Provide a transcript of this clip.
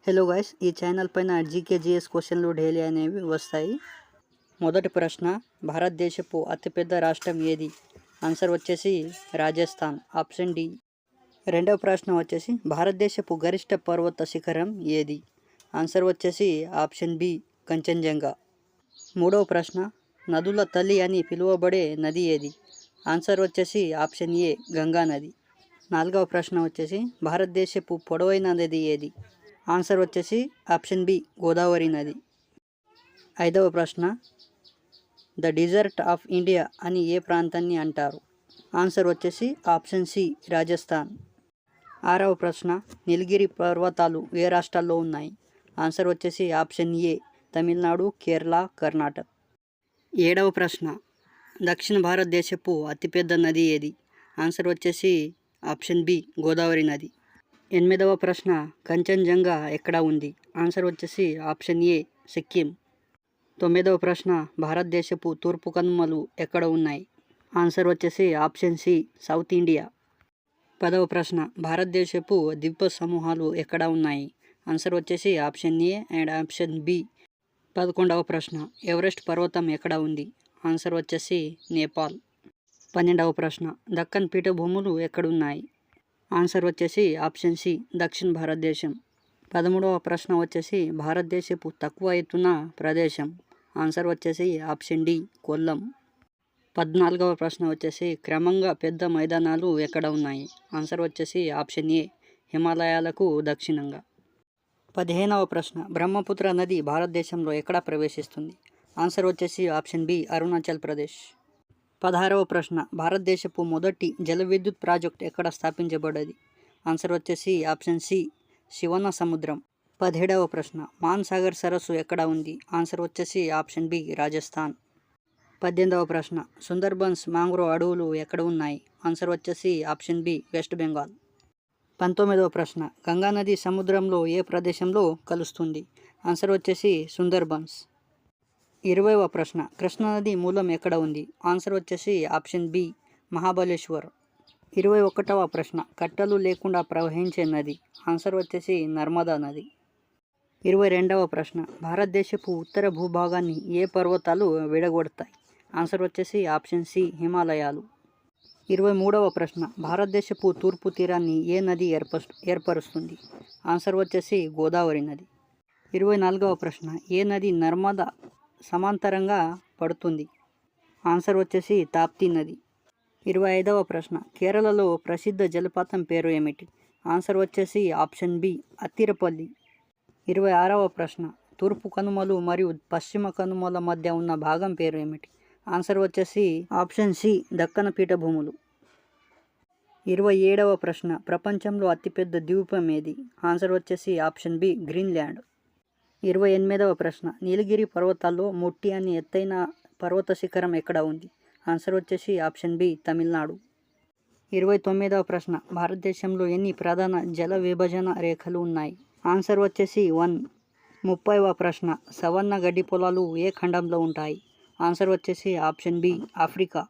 Hello guys, ఈ channel పైన జీకేజీఎస్ క్వశ్చన్లు డైలీ అనేవి వస్తాయి. మొదటి ప్రశ్న, భారతదేశపు అతిపెద్ద రాష్ట్రం ఏది? ఆన్సర్ వచ్చేసి రాజస్థాన్, ఆప్షన్ డి. రెండవ ప్రశ్న వచ్చేసి భారతదేశపు గరిష్ట పర్వత శిఖరం ఏది? ఆన్సర్ వచ్చేసి ఆప్షన్ బి, కంచన్జంగా. మూడవ ప్రశ్న, నదుల తల్లి అని పిలువబడే నది ఏది? ఆన్సర్ వచ్చేసి ఆప్షన్ ఏ, గంగా నది. నాలుగవ ప్రశ్న వచ్చేసి భారతదేశపు పొడవైన నది ఏది? ఆన్సర్ వచ్చేసి ఆప్షన్ బి, గోదావరి నది. ఐదవ ప్రశ్న, ద డిజర్ట్ ఆఫ్ ఇండియా అని ఏ ప్రాంతాన్ని అంటారు? ఆన్సర్ వచ్చేసి ఆప్షన్ సి, రాజస్థాన్. ఆరవ ప్రశ్న, నీలగిరి పర్వతాలు ఏ రాష్ట్రాల్లో ఉన్నాయి? ఆన్సర్ వచ్చేసి ఆప్షన్ ఏ, తమిళనాడు, కేరళ, కర్ణాటక. ఏడవ ప్రశ్న, దక్షిణ భారతదేశపు అతిపెద్ద నది ఏది? ఆన్సర్ వచ్చేసి ఆప్షన్ బి, గోదావరి నది. ఎనిమిదవ ప్రశ్న, కంచన్జంగా ఎక్కడ ఉంది? ఆన్సర్ వచ్చేసి ఆప్షన్ ఏ, సిక్కిం. తొమ్మిదవ ప్రశ్న, భారతదేశపు తూర్పు కనుమలు ఎక్కడ ఉన్నాయి? ఆన్సర్ వచ్చేసి ఆప్షన్ సి, సౌత్ ఇండియా. పదవ ప్రశ్న, భారతదేశపు ద్వీప సమూహాలు ఎక్కడ ఉన్నాయి? ఆన్సర్ వచ్చేసి option A and option B. 11వ ప్రశ్న, ఎవరెస్ట్ పర్వతం ఎక్కడ ఉంది? ఆన్సర్ వచ్చేసి నేపాల్. 12వ ప్రశ్న, దక్కన్ పీఠభూములు ఎక్కడున్నాయి? ఆన్సర్ వచ్చేసి ఆప్షన్ సి, దక్షిణ భారతదేశం. 13వ ప్రశ్న వచ్చేసి భారతదేశపు తక్కువ ఎత్తున ప్రదేశం? ఆన్సర్ వచ్చేసి ఆప్షన్ డి, కొల్లం. 14వ ప్రశ్న వచ్చేసి క్రమంగా పెద్ద మైదానాలు ఎక్కడ ఉన్నాయి? ఆన్సర్ వచ్చేసి ఆప్షన్ ఏ, హిమాలయాలకు దక్షిణంగా. 15వ ప్రశ్న, బ్రహ్మపుత్ర నది భారతదేశంలో ఎక్కడ ప్రవేశిస్తుంది? ఆన్సర్ వచ్చేసి ఆప్షన్ బి, అరుణాచల్ ప్రదేశ్. 16వ ప్రశ్న, భారతదేశపు మొదటి జల విద్యుత్ ప్రాజెక్ట్ ఎక్కడ స్థాపించబడ్డది? ఆన్సర్ వచ్చేసి ఆప్షన్ సి, శివన సముద్రం. 17వ ప్రశ్న, మాన్ సాగర్ సరస్సు ఎక్కడ ఉంది? ఆన్సర్ వచ్చేసి ఆప్షన్ బి, రాజస్థాన్. 18వ ప్రశ్న, సుందర్బన్స్ మ్యాంగ్రోవ్ అడవులు ఎక్కడ ఉన్నాయి? ఆన్సర్ వచ్చేసి ఆప్షన్ బి, వెస్ట్ బెంగాల్. 19వ ప్రశ్న, గంగా నది సముద్రంలో ఏ ప్రదేశంలో కలుస్తుంది? ఆన్సర్ వచ్చేసి సుందర్బన్స్. 20వ ప్రశ్న, కృష్ణానది మూలం ఎక్కడ ఉంది? ఆన్సర్ వచ్చేసి ఆప్షన్ బి, మహాబలేశ్వర్. 21వ ప్రశ్న, కట్టలు లేకుండా ప్రవహించే నది? ఆన్సర్ వచ్చేసి నర్మదా నది. 22వ ప్రశ్న, భారతదేశపు ఉత్తర భూభాగాన్ని ఏ పర్వతాలు విడగొడతాయి? ఆన్సర్ వచ్చేసి ఆప్షన్ సి, హిమాలయాలు. 23వ ప్రశ్న, భారతదేశపు తూర్పు తీరాన్ని ఏ నది ఏర్పరుస్తుంది? ఆన్సర్ వచ్చేసి గోదావరి నది. 24వ ప్రశ్న, ఏ నది నర్మదా సమాంతరంగా పడుతుంది? ఆన్సర్ వచ్చేసి తాప్తి నది. 25వ ప్రశ్న, కేరళలో ప్రసిద్ధ జలపాతం పేరు ఏమిటి? ఆన్సర్ వచ్చేసి ఆప్షన్ బి, అత్తిరపల్లి. 26వ ప్రశ్న, తూర్పు కనుమలు మరియు పశ్చిమ కనుమల మధ్య ఉన్న భాగం పేరు ఏమిటి? ఆన్సర్ వచ్చేసి ఆప్షన్ సి, దక్కన పీఠభూములు. 27వ ప్రశ్న, ప్రపంచంలో అతిపెద్ద ద్వీపం ఏది? ఆన్సర్ వచ్చేసి ఆప్షన్ బి, గ్రీన్లాండ్. 28వ ప్రశ్న, నీలగిరి పర్వతాల్లో ముట్టి అనే ఎత్తైన పర్వత శిఖరం ఎక్కడ ఉంది? ఆన్సర్ వచ్చేసి ఆప్షన్ బి, తమిళనాడు. 29వ ప్రశ్న, భారతదేశంలో ఎన్ని ప్రధాన జల విభజన రేఖలు ఉన్నాయి? ఆన్సర్ వచ్చేసి 1. 30వ ప్రశ్న, సవర్ణ గడ్డి పొలాలు ఏ ఖండంలో ఉంటాయి? ఆన్సర్ వచ్చేసి ఆప్షన్ బి, ఆఫ్రికా.